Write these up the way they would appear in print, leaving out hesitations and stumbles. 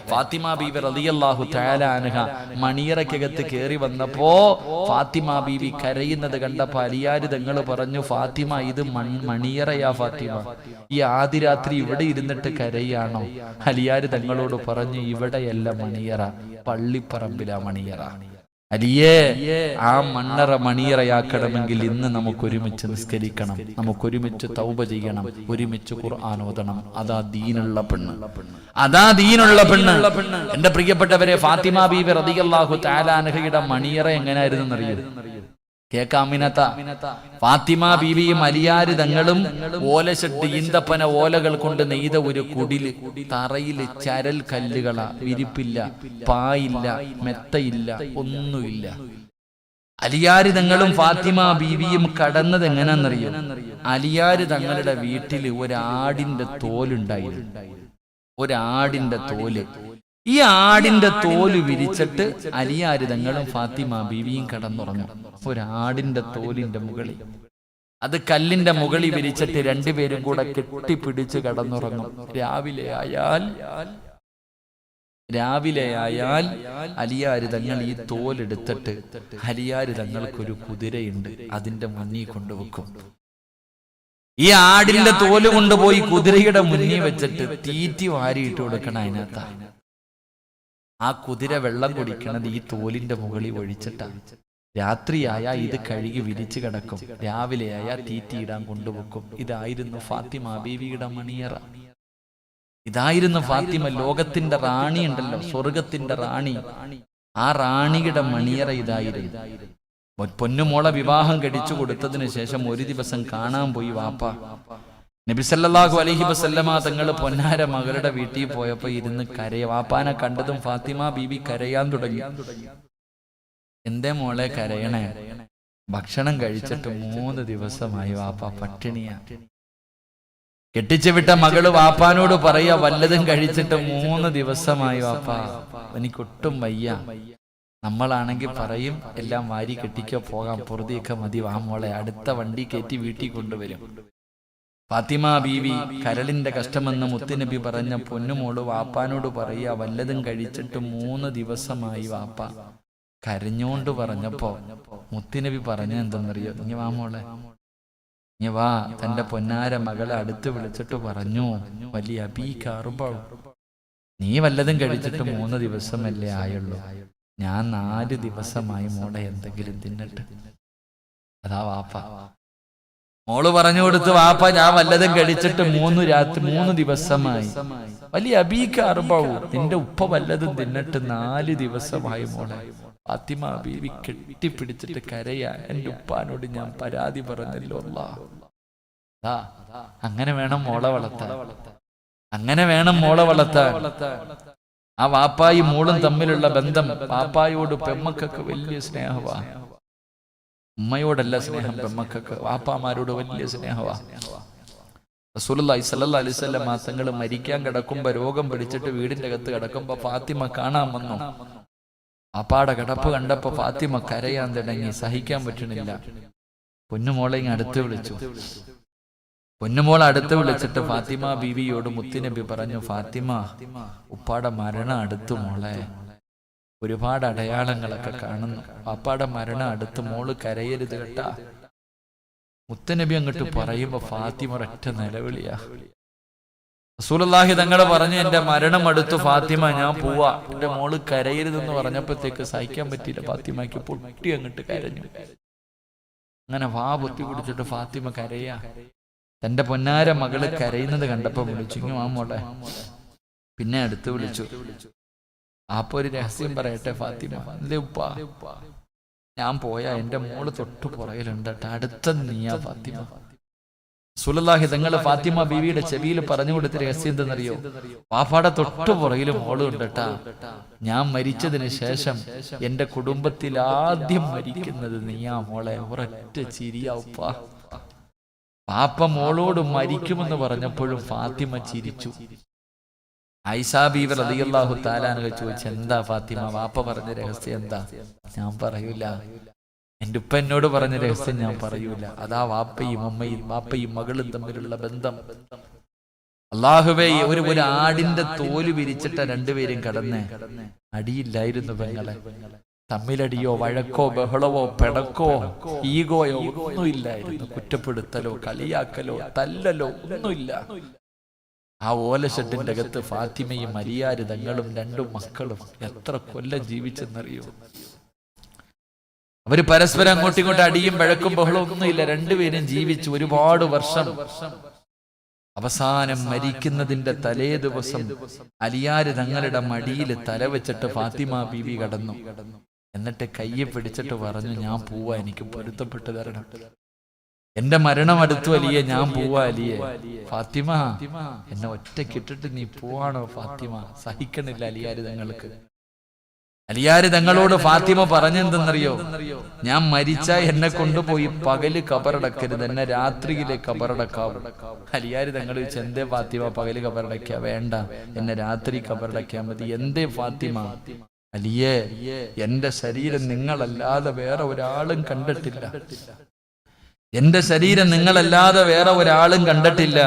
ഫാത്തിമ ബീവി റളിയല്ലാഹു തആല അൻഹ മണിയറയ്ക്കകത്ത് കയറി വന്നപ്പോ ഫാത്തിമ ബീവി കരയുന്നത് കണ്ടപ്പോ അലിയാര് തങ്ങൾ പറഞ്ഞു, ഫാത്തിമ ഇത് മണിയറയാ ഫാത്തിമ, ഈ ആദ്യ രാത്രി ഇവിടെ ഇരുന്നിട്ട് കരയാണോ? അലിയാര് തങ്ങളോട് പറഞ്ഞു, ഇവിടെയല്ല മണിയറ, പള്ളിപ്പറമ്പിലാ മണിയറ. അലിയേ, ആ മണ്ണറ മണിയറയാക്കണമെങ്കിൽ ഇന്ന് നമുക്കൊരുമിച്ച് നിസ്കരിക്കണം, നമുക്കൊരുമിച്ച് തൗബ ചെയ്യണം, ഒരുമിച്ച് ഖുർആൻ ഓതണം. അതാ ദീനുള്ള പെണ്ണ്, അതാ ദീനുള്ള പെണ്ണ്. എന്റെ പ്രിയപ്പെട്ടവരെ, ഫാത്തിമ ബീവി റളിയല്ലാഹു തആല അൻഹയുടെ മണിയറ എങ്ങനെയായിരുന്നു എന്നറിയോ? കേക്കാമിനത്ത ഫാത്തിമ ബീവിയും അലിയാര് തങ്ങളും ഓലശെട്ട് ഈന്തപ്പന ഓലകൾ കൊണ്ട് നെയ്ത ഒരു കുടില്, തറയില് ചരൽ കല്ലുകളാ, വിരിപ്പില്ല, പായില്ല, മെത്തയില്ല, ഒന്നുമില്ല. അലിയാര് തങ്ങളും ഫാത്തിമ ബീവിയും കടന്നത് എങ്ങനെയാണെന്നറിയോ? അലിയാര് തങ്ങളുടെ വീട്ടില് ഒരാടിന്റെ തോലുണ്ടായിരുന്നു, ഒരാടിന്റെ തോല്. ഈ ആടിന്റെ തോല് വിരിച്ചിട്ട് അലിയാര് തങ്ങളും ഫാത്തിമ ബീവിയും കടന്നുറങ്ങും. ഒരാടിന്റെ തോലിന്റെ മുകളിൽ, അത് കല്ലിന്റെ മുകളിൽ വിരിച്ചിട്ട് രണ്ടുപേരും കൂടെ കെട്ടിപ്പിടിച്ച് കടന്നുറങ്ങും. രാവിലെ ആയാൽ അലിയാര് തങ്ങൾ ഈ തോലെടുത്തിട്ട് അലിയാര് തങ്ങൾക്കൊരു കുതിരയുണ്ട്, അതിന്റെ മുന്നിൽ കൊണ്ടുവെക്കും. ഈ ആടിന്റെ തോല് കൊണ്ടുപോയി കുതിരയുടെ മുന്നിൽ വെച്ചിട്ട് തീറ്റി വാരിയിട്ട് കൊടുക്കണം. അതിനകത്താണ് ആ കുതിര വെള്ളം കുടിക്കണത് ഈ തോലിന്റെ മുകളിൽ ഒഴിച്ചിട്ടാണ്. രാത്രിയായ ഇത് കഴുകി വിരിച്ചു കിടക്കും, രാവിലെയായ തീറ്റിയിടാൻ കൊണ്ടുവെക്കും. ഇതായിരുന്നു ഫാത്തിമ ബീവിയുടെ മണിയറ. ഇതായിരുന്നു ഫാത്തിമ. ലോകത്തിന്റെ റാണി ഉണ്ടല്ലോ, സ്വർഗത്തിന്റെ റാണി, ആ റാണിയുടെ മണിയറ ഇതായിരുന്നു. പൊന്നുമോളെ വിവാഹം കഴിച്ചു കൊടുത്തതിന് ശേഷം ഒരു ദിവസം കാണാൻ പോയി വാപ്പ. നബി സല്ലല്ലാഹു അലൈഹി വസല്ലമ തങ്ങൾ പൊന്നാര മകളുടെ വീട്ടിൽ പോയപ്പോ ഇരുന്ന് കരയ. വാപ്പാനെ കണ്ടതും ഫാത്തിമ ബീബി കരയാൻ തുടങ്ങി. എന്തേ മോളെ കരയണേ? ഭക്ഷണം കഴിച്ചിട്ട് 3 ദിവസമായി വാപ്പ പട്ടിണിയാ. കെട്ടിച്ചു വിട്ട മകള് വാപ്പാനോട് പറയാ, വല്ലതും കഴിച്ചിട്ട് 3 ദിവസമായി വാപ്പ, എനിക്കൊട്ടും വയ്യ. നമ്മളാണെങ്കിൽ പറയും, എല്ലാം വാരി കെട്ടിക്കോ, പോകാം, പൊറുതിയൊക്കെ മതി, വാ മോളെ, അടുത്ത വണ്ടി കയറ്റി വീട്ടിൽ കൊണ്ടുവരും. ഫാത്തിമ ബീവി കരളിന്റെ കഷ്ടമെന്ന് മുത്തുനബി പറഞ്ഞ പൊന്നുമോള് വാപ്പാനോട് പറയാ, വല്ലതും കഴിച്ചിട്ട് 3 ദിവസമായി വാപ്പ. കരഞ്ഞോണ്ട് പറഞ്ഞപ്പോ മുത്തുനബി പറഞ്ഞ എന്തെന്നറിയോ? ഇനി വാ മോളെ, ഇനി വാ. തന്റെ പൊന്നാര മകളെ അടുത്ത് വിളിച്ചിട്ട് പറഞ്ഞു, വലിയ അബീകാറുമ്പോൾ, നീ വല്ലതും കഴിച്ചിട്ട് 3 ദിവസമല്ലേ ആയുള്ളൂ, ഞാൻ 4 ദിവസമായി മോളെ എന്തെങ്കിലും തിന്നിട്ട്. അതാ വാപ്പ. മോള് പറഞ്ഞു കൊടുത്ത്, വാപ്പ ഞാൻ വല്ലതും കഴിച്ചിട്ട് 3 ദിവസമായി. വലിയ അബീകാറുമ്പോൾ, നിന്റെ ഉപ്പ വല്ലതും തിന്നിട്ട് 4 ദിവസമായി മോളെ. ഫാത്തിമ ബീവി കെട്ടിപ്പിടിച്ചിട്ട് കരയാ, എന്റെ ഉപ്പാനോട് ഞാൻ പരാതി പറഞ്ഞല്ലോ അല്ലാ. അങ്ങനെ വേണം മോളെ വളർത്താൻ, അങ്ങനെ വേണം മോളെ വളർത്താൻ. ആ വാപ്പായും മോളും തമ്മിലുള്ള ബന്ധം, വാപ്പായോട് പെമ്മക്കൊക്കെ വലിയ സ്നേഹവാ. ഉമ്മയോടല്ല സ്നേഹം പെമ്മക്കൊക്കെ, വാപ്പാമാരോട് വലിയ സ്നേഹവാ. റസൂലുള്ളാഹി സ്വല്ലല്ലാഹു അലൈഹി വസല്ലം തങ്ങൾ മരിക്കാൻ കിടക്കുമ്പോ, രോഗം പിടിച്ചിട്ട് വീടിന്റെ അകത്ത് കിടക്കുമ്പോ ഫാത്തിമ കാണാൻ വന്നു. വാപ്പാടെ കിടപ്പ് കണ്ടപ്പോ ഫാത്തിമ കരയാൻ തുടങ്ങി, സഹിക്കാൻ പറ്റണില്ല. പൊന്നുമോളെ അടുത്ത് വിളിച്ചു. പൊന്നുമോളെ അടുത്ത് വിളിച്ചിട്ട് ഫാത്തിമ ബീവിയോട് മുത്തുനബി പറഞ്ഞു, ഫാത്തിമ, ഉപ്പാടെ മരണം അടുത്തു മോളെ, ഒരുപാട് അടയാളങ്ങളൊക്കെ കാണുന്നു, വാപ്പാടെ മരണം അടുത്ത്, മോള് കരയരുത് കേട്ടാ. മുത്തുനബി അങ്ങോട്ട് പറയുമ്പോ ഫാത്തിമ ഒരൊറ്റ നിലവിളിയാ. റസൂലുള്ളാഹി തങ്ങള് പറഞ്ഞു, എന്റെ മരണം അടുത്തു ഫാത്തിമ, ഞാൻ പോവാ, എന്റെ മോള് കരയരുതെന്ന് പറഞ്ഞപ്പോഴത്തേക്ക് സഹിക്കാൻ പറ്റിയില്ല. ഫാത്തിമയ്ക്ക് പൊട്ടി അങ്ങോട്ട് കരഞ്ഞു. അങ്ങനെ വാ പൊത്തി പിടിച്ചിട്ട് ഫാത്തിമ കരയാ. തന്റെ പൊന്നാര മകള് കരയുന്നത് കണ്ടപ്പോ വിളിച്ചു, ഇങ്ങ് വാ മോളെ. പിന്നെ അടുത്ത് വിളിച്ചു. അപ്പൊ ഒരു രഹസ്യം പറയട്ടെ ഫാത്തിമ, എന്തേ ഉപ്പാ, ഞാൻ പോയാ എന്റെ മോള് തൊട്ടു പുറകിലുണ്ട് കേട്ടോ, അടുത്ത നീയാ ഫാത്തിമ. റസൂലുള്ളാഹി തങ്ങൾ ഫാത്തിമ ബീവിയുടെ ചെവിയിൽ പറഞ്ഞു കൊടുത്ത രഹസ്യം എന്തെന്നറിയോ? വാപ്പാടെ തൊട്ടു പുറകിൽ മോളും ഉണ്ട് കേട്ടാ. ഞാൻ മരിച്ചതിന് ശേഷം എന്റെ കുടുംബത്തിൽ ആദ്യം മരിക്കുന്നത് നീയാ മോളെ. ഒരൊറ്റ ചിരിയാ ഉപ്പാ. പാപ്പ മോളോട് മരിക്കുമെന്ന് പറഞ്ഞപ്പോഴും ഫാത്തിമ ചിരിച്ചു. ആയിഷ ബീവി റളിയല്ലാഹു തആല അൻഹ ചോദിച്ചു, എന്താ ഫാത്തിമ, വാപ്പ പറഞ്ഞ രഹസ്യം എന്താ? ഞാൻ പറയൂല. എന്റെ ഉപ്പ എന്നോട് പറഞ്ഞ രഹസ്യം ഞാൻ പറയൂല. അതാ വാപ്പയും അമ്മയും, വാപ്പയും മകളും തമ്മിലുള്ള ബന്ധം. അള്ളാഹുവേ, ഒരു ആടിന്റെ തോല് വിരിച്ചിട്ട രണ്ടുപേരും കടന്ന് അടിയില്ലായിരുന്നു പെങ്ങളെ. തമ്മിലടിയോ വഴക്കോ ബഹളവോ പിണക്കോ ഈഗോയോ ഒന്നുമില്ലായിരുന്നു. കുറ്റപ്പെടുത്തലോ കളിയാക്കലോ തല്ലലോ ഒന്നുമില്ല. ആ ഓലഷെട്ടിന്റെ അകത്ത് ഫാത്തിമയും അലിയാര് തങ്ങളും രണ്ടു മക്കളും എത്ര കൊല്ലം ജീവിച്ചെന്നറിയോ? അവര് പരസ്പരം അങ്ങോട്ടും ഇങ്ങോട്ടും അടിയും വഴക്കും ബഹളവും ഒന്നുമില്ല. രണ്ടുപേരും ജീവിച്ചു ഒരുപാട് വർഷം. അവസാനം മരിക്കുന്നതിന്റെ തലേ ദിവസം അലിയാര് തങ്ങളുടെ മടിയിൽ തല വെച്ചിട്ട് ഫാത്തിമ ബീവി കടന്നു. എന്നിട്ട് കയ്യെ പിടിച്ചിട്ട് പറഞ്ഞു, ഞാൻ പോവാ, എനിക്ക് പൊരുത്തപ്പെട്ട് തരണം. എന്റെ മരണം അടുത്തു അലിയെ, ഞാൻ പോവാ അലിയെ. ഫാത്തിമ, എന്നെ ഒറ്റക്കിട്ടിട്ട് നീ പോവാണോ ഫാത്തിമ? സഹിക്കണില്ല അലിയാര് തങ്ങൾക്ക്. അലിയാര് തങ്ങളോട് ഫാത്തിമ പറഞ്ഞെന്തെന്നറിയോ? ഞാൻ മരിച്ച എന്നെ കൊണ്ടുപോയി പകല് കബറടക്കരുത്, എന്നെ രാത്രിയിലെ കബറടക്കാവൂ. അലിയാര് തങ്ങൾ ചോദിച്ചു, എന്തേ ഫാത്തിമ പകല് കബറടക്ക? വേണ്ട, എന്നെ രാത്രി കബറടക്കാ മതി. എന്തേ ഫാത്തിമ? അലിയേ, എന്റെ ശരീരം നിങ്ങളല്ലാതെ വേറെ ഒരാളും കണ്ടിട്ടില്ല. എന്റെ ശരീരം നിങ്ങളല്ലാതെ വേറെ ഒരാളും കണ്ടിട്ടില്ല.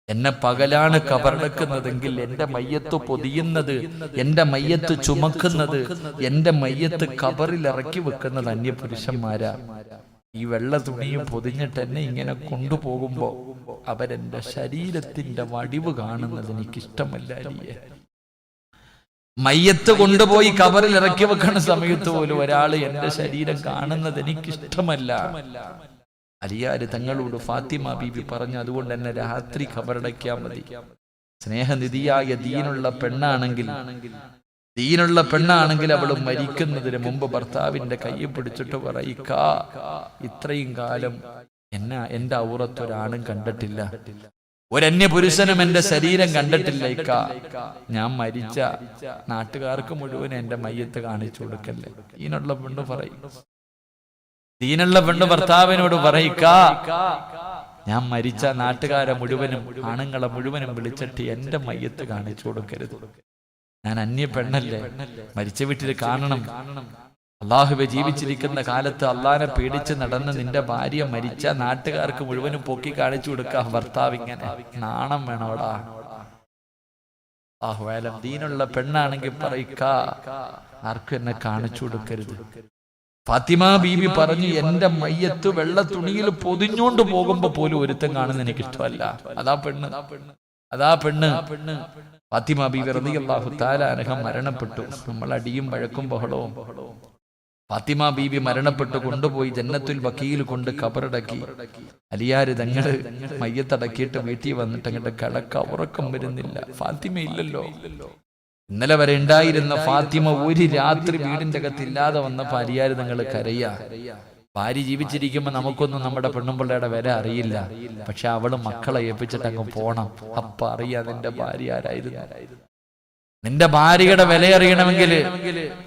എന്നെ പകലാണ് കബറടക്കുന്നതെങ്കിൽ എന്റെ മയ്യത്ത് പൊതിയുന്നത്, എന്റെ മയ്യത്ത് ചുമക്കുന്നത്, എന്റെ മയ്യത്ത് കബറിൽ ഇറക്കി വെക്കുന്നത് അന്യപുരുഷന്മാരാ. ഈ വെള്ള തുണിയും പൊതിഞ്ഞിട്ട് എന്നെ ഇങ്ങനെ കൊണ്ടുപോകുമ്പോ അവരെന്റെ ശരീരത്തിന്റെ വടിവ് കാണുന്നത് എനിക്കിഷ്ടമല്ല അലിയെ. മയ്യത്ത് കൊണ്ടുപോയി കബറിൽ ഇറക്കി വെക്കുന്ന സമയത്ത് പോലും ഒരാൾ എന്റെ ശരീരം കാണുന്നത് എനിക്കിഷ്ടമല്ല. അലിയാര് തങ്ങളോട് ഫാത്തിമ ബീബി പറഞ്ഞു, അതുകൊണ്ട് എന്നെ രാത്രി ഖബറടയ്ക്കാൻ മതി. സ്നേഹനിധിയായ ദീനുള്ള പെണ്ണാണെങ്കിൽ അവൾ മരിക്കുന്നതിന് മുമ്പ് ഭർത്താവിന്റെ കൈ പിടിച്ചിട്ട് പറയിക്ക, ഇത്രയും കാലം എന്റെ ഔറത്തൊരാണും കണ്ടിട്ടില്ല, ഒരന്യ പുരുഷനും എന്റെ ശരീരം കണ്ടിട്ടില്ല. ഇക്ക, ഞാൻ മരിച്ച നാട്ടുകാർക്ക് മുഴുവൻ എന്റെ മയ്യത്ത് കാണിച്ചു കൊടുക്കല്ലേ. ഇതിനുള്ള പെണ്ണ് പറയും, ദീനുള്ള പെണ്ണ് ഭർത്താവിനോട് പറയിക്ക, ഞാൻ മരിച്ച നാട്ടുകാരെ മുഴുവനും ആണുങ്ങളെ മുഴുവനും വിളിച്ചിട്ട് എന്റെ മയ്യത്ത് കാണിച്ചു കൊടുക്കരുത്. ഞാൻ അന്യ പെണ്ണല്ലേ, മരിച്ച വീട്ടിൽ കാണണം. അള്ളാഹുവെ, ജീവിച്ചിരിക്കുന്ന കാലത്ത് അള്ളാനെ പേടിച്ച് നടന്ന് നിന്റെ ഭാര്യ മരിച്ച നാട്ടുകാർക്ക് മുഴുവനും പൊക്കി കാണിച്ചു കൊടുക്കാം. ഭർത്താവ് ഇങ്ങനെ നാണം വേണോടാ. ആഹ്വാലം ദീനുള്ള പെണ്ണാണെങ്കിൽ പറയിക്ക, ആർക്കും എന്നെ കാണിച്ചു കൊടുക്കരുത്. ഫാത്തിമ ബീബി പറഞ്ഞു, എന്റെ മയ്യത്ത് വെള്ള തുണിയിൽ പൊതിഞ്ഞോണ്ട് പോകുമ്പോ പോലും ഒരുത്തം കാണുന്ന എനിക്ക് ഇഷ്ടമല്ല. അതാ പെണ്ണ്. ഫാത്തിമ ബീബി റളിയല്ലാഹു തആല അൻഹ മരണപ്പെട്ടു. നമ്മൾ അടിയും വഴക്കും ബഹളവും. ഫാത്തിമ ബീബി മരണപ്പെട്ടു, കൊണ്ടുപോയി ജന്നത്തുൽ ബഖീൽ കൊണ്ട് ഖബറടക്കി. അലിയാര് തങ്ങള് മയ്യത്തടക്കിയിട്ട് വീട്ടിൽ വന്നിട്ട് അങ്ങോട്ട് കിടക്ക, ഉറക്കം വരുന്നില്ല. ഫാത്തിമ ഇല്ലല്ലോ. ഇന്നലെ വരെ ഉണ്ടായിരുന്ന ഫാത്തിമ ഒരു രാത്രി വീടിന്റെ അകത്ത് ഇല്ലാതെ വന്നപ്പോ അലിയാര് തങ്ങൾ കരയാ. ഭാര്യ ജീവിച്ചിരിക്കുമ്പോ നമുക്കൊന്നും നമ്മുടെ പെണ്ണുമ്പിള്ളയുടെ വില അറിയില്ല. പക്ഷെ അവള് മക്കളെ ഏൽപ്പിച്ചിട്ട് അങ്ങ് പോണം. അപ്പൊ അറിയാ നിന്റെ ഭാര്യ ആരായിരുന്നു. നിന്റെ ഭാര്യയുടെ വില അറിയണമെങ്കിൽ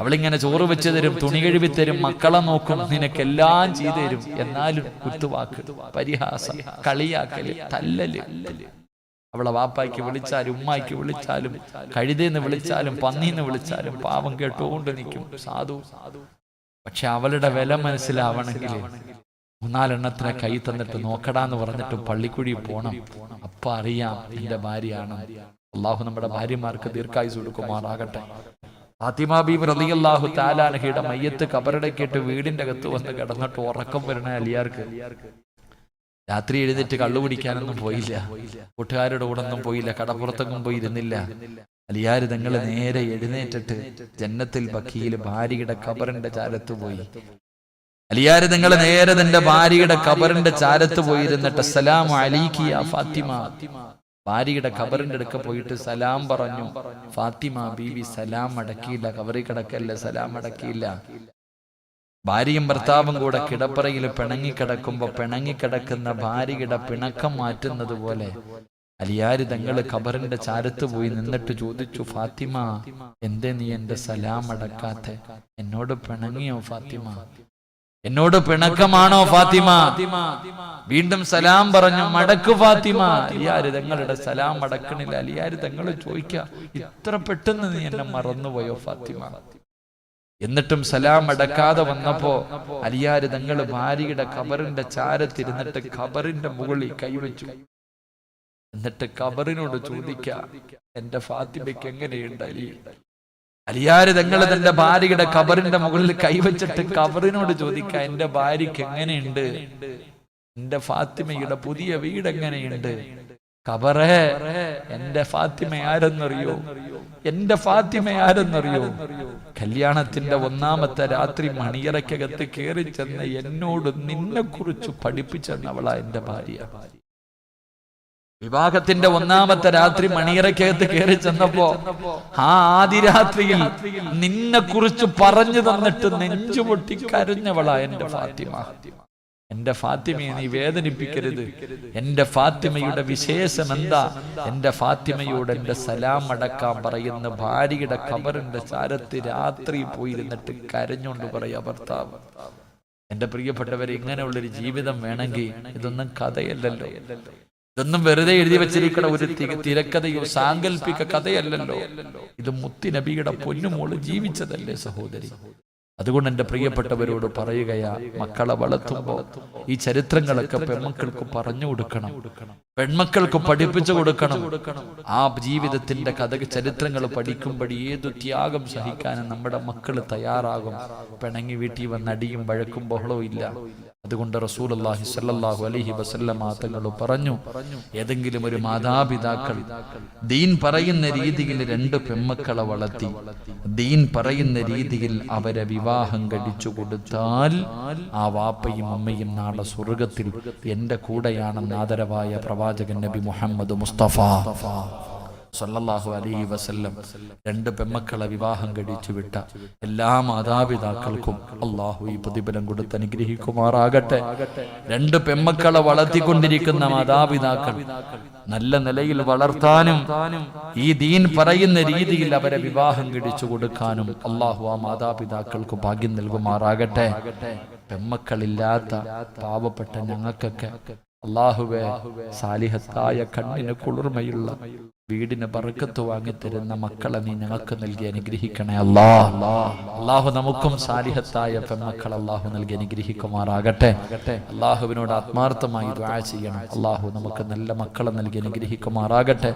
അവളിങ്ങനെ ചോറ് വെച്ച് തരും, തുണി കഴുകി തരും, മക്കളെ നോക്കും, നിനക്കെല്ലാം ചെയ്തു തരും. എന്നാലും കുത്തുവാക്ക്, പരിഹാസം, കളിയാക്കല്, തല്ലല്. അവളെ വാപ്പായ്ക്ക് വിളിച്ചാലും ഉമ്മായ്ക്ക് വിളിച്ചാലും കഴുതേന്ന് വിളിച്ചാലും പന്നീന്ന് വിളിച്ചാലും പാവം കേട്ടുകൊണ്ട് നിൽക്കും, സാധു. പക്ഷെ അവളുടെ വില മനസ്സിലാവണമെങ്കിൽ 3-4 കൈ തന്നിട്ട് നോക്കടാന്ന് പറഞ്ഞിട്ട് പള്ളിക്കുഴി പോണം. അപ്പൊ അറിയാം നിന്റെ ഭാര്യയാണ്. അള്ളാഹു നമ്മുടെ ഭാര്യമാർക്ക് ദീർഘായുസ് കൊടുക്കുമാറാകട്ടെ. ഫാത്തിമ ബീബി റളിയല്ലാഹു തആല അൻഹയുടെ മയ്യത്ത് കബറടക്കിയിട്ട് വീടിന്റെ അകത്ത് വന്ന് കിടന്നിട്ട് ഉറക്കം വരണ അലിയാർക്ക്. രാത്രി എഴുന്നേറ്റ് കള്ളു പിടിക്കാനൊന്നും പോയില്ല, കൂട്ടുകാരുടെ കൂടെ ഒന്നും പോയില്ല, കടപ്പുറത്തൊന്നും പോയിരുന്നില്ല. അലിയാര് തങ്ങൾ നേരെ എഴുന്നേറ്റിട്ട് ജന്നത്തുൽ ബഖീൽ ഭാര്യയുടെ ഖബറിന്റെ ചാരത്ത് പോയി. അലിയാര് തങ്ങൾ നേരെ തന്റെ ഭാര്യയുടെ ഖബറിന്റെ ചാരത്ത് പോയിരുന്നിട്ട് അസ്സലാമു അലൈകി യാ ഫാത്തിമ, ഭാര്യയുടെ ഖബറിന്റെ അടുക്ക പോയിട്ട് സലാം പറഞ്ഞു. ഫാത്തിമ ബീവി സലാം അടക്കിയില്ല. ഖബറിൽ കിടക്കല്ല, സലാം അടക്കിയില്ല. ഭാര്യയും ഭർത്താവും കൂടെ കിടപ്പറയിൽ പിണങ്ങിക്കിടക്കുമ്പോ പിണങ്ങിക്കിടക്കുന്ന ഭാര്യയുടെ പിണക്കം മാറ്റുന്നത് പോലെ അലിയാര് തങ്ങള് ഖബറിന്റെ ചാരത്ത് പോയി നിന്നിട്ട് ചോദിച്ചു, ഫാത്തിമ, എന്തേ നീ എന്റെ സലാം അടക്കാത്തെ? എന്നോട് പിണങ്ങിയോ ഫാത്തിമ? എന്നോട് പിണക്കമാണോ ഫാത്തിമ? വീണ്ടും സലാം പറഞ്ഞു, മടക്കു ഫാത്തിമ. അലിയാര് തങ്ങളുടെ സലാം അടക്കണില്ല. അലിയാര് തങ്ങൾ ചോദിക്ക, ഇത്ര പെട്ടെന്ന് നീ എന്നെ മറന്നുപോയോ ഫാത്തിമ? എന്നിട്ടും സലാം അടക്കാതെ വന്നപ്പോ അലിയാര് തങ്ങൾ ഭാര്യയുടെ ഖബറിന്റെ ചാരത്തിരുന്നിട്ട് ഖബറിന്റെ മുകളിൽ കൈവച്ചു. എന്നിട്ട് ഖബറിനോട് ചോദിക്കാം, എന്റെ ഫാത്തിമയ്ക്ക് എങ്ങനെയുണ്ട് അലി? അലിയാര് തങ്ങൾ തന്റെ ഭാര്യയുടെ ഖബറിന്റെ മുകളിൽ കൈവച്ചിട്ട് ഖബറിനോട് ചോദിക്കാം, എന്റെ ഭാര്യയ്ക്ക് എങ്ങനെയുണ്ട്? എന്റെ ഫാത്തിമയുടെ പുതിയ വീട് എങ്ങനെയുണ്ട്? ഖബറേ, എന്റെ ഫാത്തിമ ആരെന്നറിയോ? എന്റെ ഫാത്തിമ ആരെന്നറിയോ? കല്യാണത്തിന്റെ ഒന്നാമത്തെ രാത്രി മണിയറയ്ക്കകത്ത് കയറി ചെന്ന് എന്നോട് നിന്നെ കുറിച്ച് പഠിപ്പിച്ചെന്നവളാ എന്റെ ഭാര്യ. വിവാഹത്തിന്റെ ഒന്നാമത്തെ രാത്രി മണിയറയ്ക്കകത്ത് കയറി ചെന്നപ്പോ ആ ആദ്യ രാത്രിയിൽ നിന്നെ കുറിച്ച് പറഞ്ഞു തന്നിട്ട് നെഞ്ചുപൊട്ടി കരഞ്ഞവളാ എന്റെ ഫാത്തിമ. എന്റെ ഫാത്തിമയെ നീ വേദനിപ്പിക്കരുത്. എന്റെ ഫാത്തിമയുടെ വിശേഷം എന്താ? എന്റെ ഫാത്തിമയോട് എന്റെ സലാം അടക്കാൻ പറയുന്ന ഭാര്യയുടെ ഖബറിന്റെ ചാരത്ത് രാത്രി പോയിരുന്നിട്ട് കരഞ്ഞുകൊണ്ട് പറയാ ഭർത്താവ്. എന്റെ പ്രിയപ്പെട്ടവരെ, ഇങ്ങനെയുള്ളൊരു ജീവിതം വേണമെങ്കിൽ ഇതൊന്നും കഥയല്ലല്ലോ, ഇതൊന്നും വെറുതെ എഴുതി വെച്ചിരിക്കണ ഒരു തിരക്കഥയോ സാങ്കല്പിക കഥയല്ലല്ലോ. ഇത് മുത്തി നബിയുടെ പൊന്നുമോള് ജീവിച്ചതല്ലേ സഹോദരി. അതുകൊണ്ട് എന്റെ പ്രിയപ്പെട്ടവരോട് പറയുകയാ, മക്കളെ വളർത്തുമ്പോ ഈ ചരിത്രങ്ങളൊക്കെ പെൺമക്കൾക്ക് പറഞ്ഞു കൊടുക്കണം, പെൺമക്കൾക്ക് പഠിപ്പിച്ചു കൊടുക്കണം. ആ ജീവിതത്തിന്റെ ചരിത്രങ്ങൾ പഠിക്കുമ്പോൾ ഏതു ത്യാഗം സഹിക്കാനും നമ്മുടെ മക്കൾ തയ്യാറാകും. പിണങ്ങി വീട്ടിൽ വന്ന് അടിയും വഴക്കും ബഹളവും ഇല്ല. അതുകൊണ്ട് റസൂലുള്ളാഹി സ്വല്ലല്ലാഹു അലൈഹി വസല്ലമ തങ്ങൾ പറഞ്ഞു, ഏതെങ്കിലും ഒരു മാതാപിതാക്കൾ ദീൻ പറയുന്ന രീതിയിൽ 2 പെൺമക്കളെ വളർത്തി ദീൻ പറയുന്ന രീതിയിൽ അവരെ വിവാഹം കഴിച്ചു കൊടുത്താൽ ആ വാപ്പയും അമ്മയും നാളെ സ്വർഗത്തിൽ എന്റെ കൂടെയാണെന്ന് ആദരവായ പ്രവാചകൻ നബി മുഹമ്മദ് മുസ്തഫ സല്ലല്ലാഹു അലൈഹി വസല്ലം 2 പെൺമക്കളെ വിവാഹം കഴിച്ചു വിട്ട എല്ലാ മാതാപിതാക്കൾക്കും അള്ളാഹു ഈ പ്രതിഫലം കൊടുത്ത് അനുഗ്രഹിക്കുമാറാകട്ടെ. 2 പെൺമക്കളെ വളർത്തിക്കൊണ്ടിരിക്കുന്ന മാതാപിതാക്കൾ നല്ല നിലയിൽ വളർത്താനും ഈ ദീൻ പറയുന്ന രീതിയിൽ അവരെ വിവാഹം കഴിച്ചു കൊടുക്കാനും അള്ളാഹു ആ മാതാപിതാക്കൾക്ക് ഭാഗ്യം നൽകുമാറാകട്ടെ. പെൺമക്കളില്ലാത്ത പാവപ്പെട്ട ഞങ്ങൾക്കൊക്കെ അള്ളാഹുവേ സാലിഹത്തായ കണ്ണിന് കുളിർമയുള്ള വീടിന് ബർക്കത്ത് വാങ്ങിത്തരുന്ന മക്കളെ നീ ഞങ്ങൾക്ക് നൽകി അനുഗ്രഹിക്കണേ അല്ലാഹു. നമുക്കും സാലിഹത്തായ പെൺമക്കൾ അള്ളാഹു നൽകി അനുഗ്രഹിക്കുമാറാകട്ടെ. അള്ളാഹുവിനോട് ആത്മാർത്ഥമായി ദുആ ചെയ്യണം. അള്ളാഹു നമുക്ക് നല്ല മക്കളെ നൽകി അനുഗ്രഹിക്കുമാറാകട്ടെ.